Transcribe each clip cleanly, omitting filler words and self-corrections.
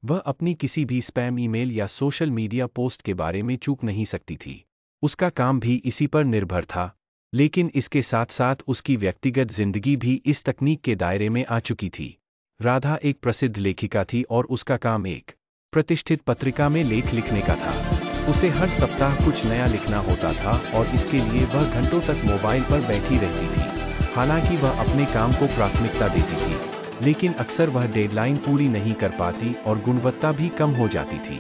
वह अपनी किसी भी स्पैम ईमेल या सोशल मीडिया पोस्ट के बारे में चूक नहीं सकती थी। उसका काम भी इसी पर निर्भर था, लेकिन इसके साथ साथ उसकी व्यक्तिगत जिंदगी भी इस तकनीक के दायरे में आ चुकी थी। राधा एक प्रसिद्ध लेखिका थी और उसका काम एक प्रतिष्ठित पत्रिका में लेख लिखने का था। उसे हर सप्ताह कुछ नया लिखना होता था और इसके लिए वह घंटों तक मोबाइल पर बैठी रहती थी। हालांकि वह अपने काम को प्राथमिकता देती थी, लेकिन अक्सर वह डेडलाइन पूरी नहीं कर पाती और गुणवत्ता भी कम हो जाती थी।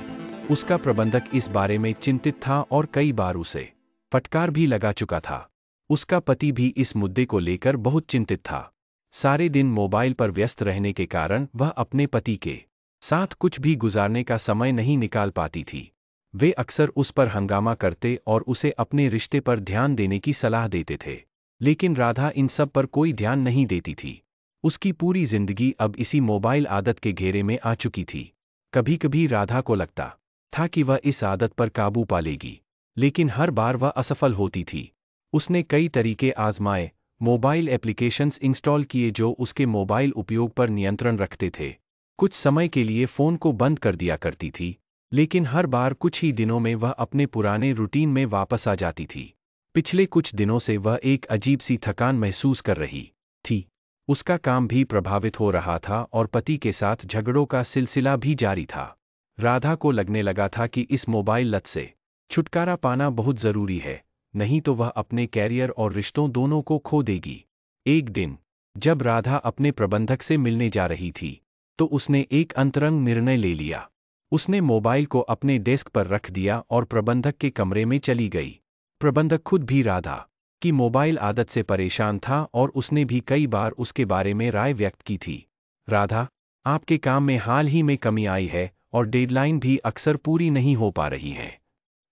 उसका प्रबंधक इस बारे में चिंतित था और कई बार उसे फटकार भी लगा चुका था। उसका पति भी इस मुद्दे को लेकर बहुत चिंतित था। सारे दिन मोबाइल पर व्यस्त रहने के कारण वह अपने पति के साथ कुछ भी गुजारने का समय नहीं निकाल पाती थी। वे अक्सर उस पर हंगामा करते और उसे अपने रिश्ते पर ध्यान देने की सलाह देते थे, लेकिन राधा इन सब पर कोई ध्यान नहीं देती थी। उसकी पूरी जिंदगी अब इसी मोबाइल आदत के घेरे में आ चुकी थी। कभी कभी राधा को लगता था कि वह इस आदत पर काबू पा लेगी, लेकिन हर बार वह असफल होती थी। उसने कई तरीके आजमाए, मोबाइल एप्लीकेशंस इंस्टॉल किए जो उसके मोबाइल उपयोग पर नियंत्रण रखते थे। कुछ समय के लिए फ़ोन को बंद कर दिया करती थी, लेकिन हर बार कुछ ही दिनों में वह अपने पुराने रूटीन में वापस आ जाती थी। पिछले कुछ दिनों से वह एक अजीब सी थकान महसूस कर रही थी। उसका काम भी प्रभावित हो रहा था और पति के साथ झगड़ों का सिलसिला भी जारी था। राधा को लगने लगा था कि इस मोबाइल लत से छुटकारा पाना बहुत ज़रूरी है, नहीं तो वह अपने कैरियर और रिश्तों दोनों को खो देगी। एक दिन जब राधा अपने प्रबंधक से मिलने जा रही थी, तो उसने एक अंतरंग निर्णय ले लिया। उसने मोबाइल को अपने डेस्क पर रख दिया और प्रबंधक के कमरे में चली गई। प्रबंधक खुद भी राधा की मोबाइल आदत से परेशान था और उसने भी कई बार उसके बारे में राय व्यक्त की थी। राधा, आपके काम में हाल ही में कमी आई है और डेडलाइन भी अक्सर पूरी नहीं हो पा रही है।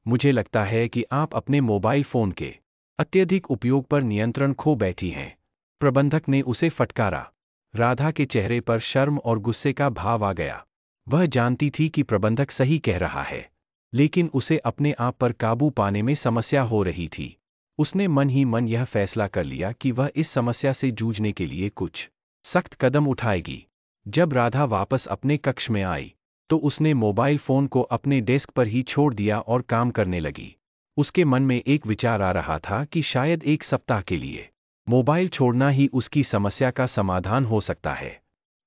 मुझे लगता है कि आप अपने मोबाइल फ़ोन के अत्यधिक उपयोग पर नियंत्रण खो बैठी हैं। प्रबंधक ने उसे फटकारा। राधा के चेहरे पर शर्म और गुस्से का भाव आ गया। वह जानती थी कि प्रबंधक सही कह रहा है, लेकिन उसे अपने आप पर काबू पाने में समस्या हो रही थी। उसने मन ही मन यह फैसला कर लिया कि वह इस समस्या से जूझने के लिए कुछ सख्त कदम उठाएगी। जब राधा वापस अपने कक्ष में आई, तो उसने मोबाइल फ़ोन को अपने डेस्क पर ही छोड़ दिया और काम करने लगी। उसके मन में एक विचार आ रहा था कि शायद एक सप्ताह के लिए मोबाइल छोड़ना ही उसकी समस्या का समाधान हो सकता है।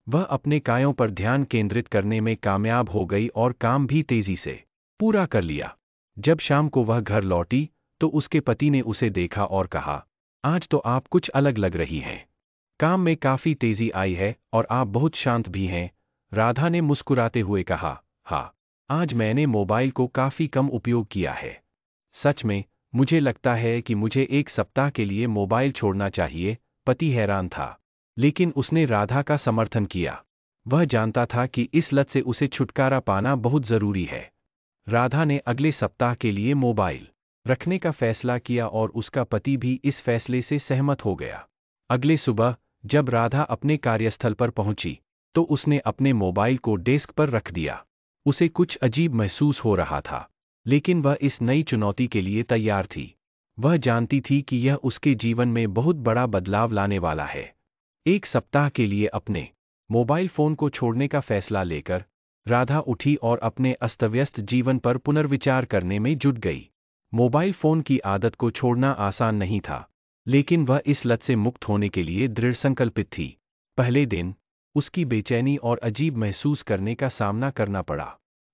वह अपने कार्यों पर ध्यान केंद्रित करने में कामयाब हो गई और काम भी तेजी से पूरा कर लिया। जब शाम को वह घर लौटी, तो उसके पति ने उसे देखा और कहा, आज तो आप कुछ अलग लग रही हैं। काम में काफ़ी तेजी आई है और आप बहुत शांत भी हैं। राधा ने मुस्कुराते हुए कहा, हाँ, आज मैंने मोबाइल को काफ़ी कम उपयोग किया है। सच में, मुझे लगता है कि मुझे एक सप्ताह के लिए मोबाइल छोड़ना चाहिए। पति हैरान था, लेकिन उसने राधा का समर्थन किया। वह जानता था कि इस लत से उसे छुटकारा पाना बहुत ज़रूरी है। राधा ने अगले सप्ताह के लिए मोबाइल रखने का फैसला किया और उसका पति भी इस फैसले से सहमत हो गया। अगले सुबह जब राधा अपने कार्यस्थल पर पहुंची, तो उसने अपने मोबाइल को डेस्क पर रख दिया। उसे कुछ अजीब महसूस हो रहा था, लेकिन वह इस नई चुनौती के लिए तैयार थी। वह जानती थी कि यह उसके जीवन में बहुत बड़ा बदलाव लाने वाला है। एक सप्ताह के लिए अपने मोबाइल फ़ोन को छोड़ने का फैसला लेकर राधा उठी और अपने अस्तव्यस्त जीवन पर पुनर्विचार करने में जुट गई। मोबाइल फ़ोन की आदत को छोड़ना आसान नहीं था, लेकिन वह इस लत से मुक्त होने के लिए दृढ़ संकल्पित थी। पहले दिन उसकी बेचैनी और अजीब महसूस करने का सामना करना पड़ा।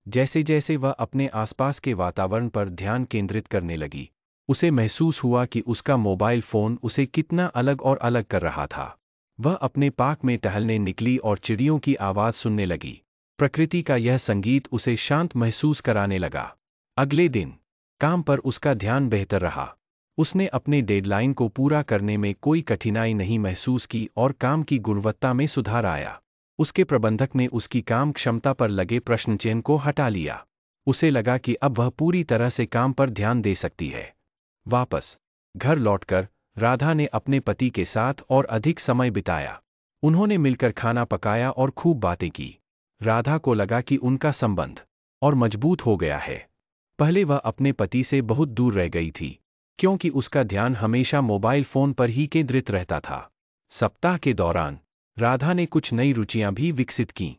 जैसे जैसे वह अपने आसपास के वातावरण पर ध्यान केंद्रित करने लगी, उसे महसूस हुआ कि उसका मोबाइल फ़ोन उसे कितना अलग और अलग कर रहा था। वह अपने पार्क में टहलने निकली और चिड़ियों की आवाज़ सुनने लगी। प्रकृति का यह संगीत उसे शांत महसूस कराने लगा। अगले दिन काम पर उसका ध्यान बेहतर रहा। उसने अपने डेडलाइन को पूरा करने में कोई कठिनाई नहीं महसूस की और काम की गुणवत्ता में सुधार आया। उसके प्रबंधक ने उसकी काम क्षमता पर लगे प्रश्नचिह्न को हटा लिया। उसे लगा कि अब वह पूरी तरह से काम पर ध्यान दे सकती है। वापस घर लौटकर राधा ने अपने पति के साथ और अधिक समय बिताया। उन्होंने मिलकर खाना पकाया और खूब बातें की। राधा को लगा कि उनका संबंध और मजबूत हो गया है। पहले वह अपने पति से बहुत दूर रह गई थी, क्योंकि उसका ध्यान हमेशा मोबाइल फ़ोन पर ही केंद्रित रहता था। सप्ताह के दौरान राधा ने कुछ नई रुचियां भी विकसित कीं।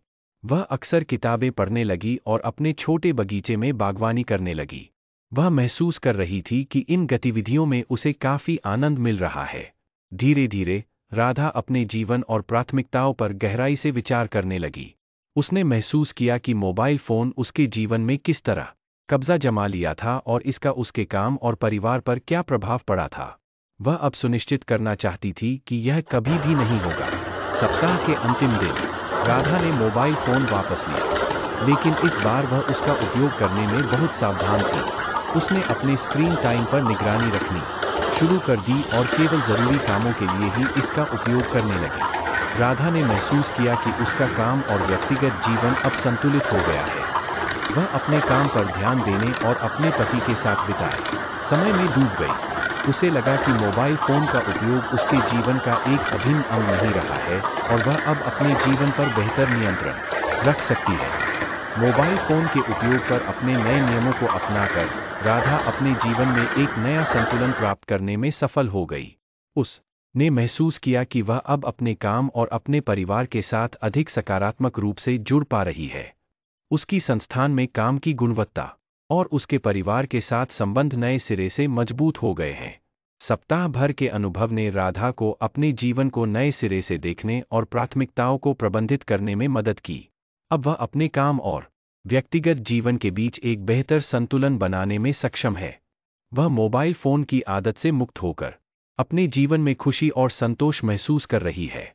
वह अक्सर किताबें पढ़ने लगी और अपने छोटे बगीचे में बागवानी करने लगी। वह महसूस कर रही थी कि इन गतिविधियों में उसे काफी आनंद मिल रहा है। धीरे धीरे राधा अपने जीवन और प्राथमिकताओं पर गहराई से विचार करने लगी। उसने महसूस किया कि मोबाइल फोन उसके जीवन में किस तरह कब्जा जमा लिया था और इसका उसके काम और परिवार पर क्या प्रभाव पड़ा था। वह अब सुनिश्चित करना चाहती थी कि यह कभी भी नहीं होगा। सप्ताह के अंतिम दिन राधा ने मोबाइल फोन वापस लिया, लेकिन इस बार वह उसका उपयोग करने में बहुत सावधान थी। उसने अपने स्क्रीन टाइम पर निगरानी रखनी शुरू कर दी और केवल जरूरी कामों के लिए ही इसका उपयोग करने लगी। राधा ने महसूस किया कि उसका काम और व्यक्तिगत जीवन अब संतुलित हो गया है। वह अपने काम पर ध्यान देने और अपने पति के साथ बिताए समय में डूब गई। उसे लगा कि मोबाइल फोन का उपयोग उसके जीवन का एक अभिन्न अंग नहीं रहा है और वह अब अपने जीवन पर बेहतर नियंत्रण रख सकती है। मोबाइल फोन के उपयोग पर अपने नए नियमों को अपनाकर राधा अपने जीवन में एक नया संतुलन प्राप्त करने में सफल हो गई। उसने महसूस किया कि वह अब अपने काम और अपने परिवार के साथ अधिक सकारात्मक रूप से जुड़ पा रही है। उसकी संस्थान में काम की गुणवत्ता और उसके परिवार के साथ संबंध नए सिरे से मजबूत हो गए हैं। सप्ताह भर के अनुभव ने राधा को अपने जीवन को नए सिरे से देखने और प्राथमिकताओं को प्रबंधित करने में मदद की। अब वह अपने काम और व्यक्तिगत जीवन के बीच एक बेहतर संतुलन बनाने में सक्षम है। वह मोबाइल फोन की आदत से मुक्त होकर अपने जीवन में खुशी और संतोष महसूस कर रही है।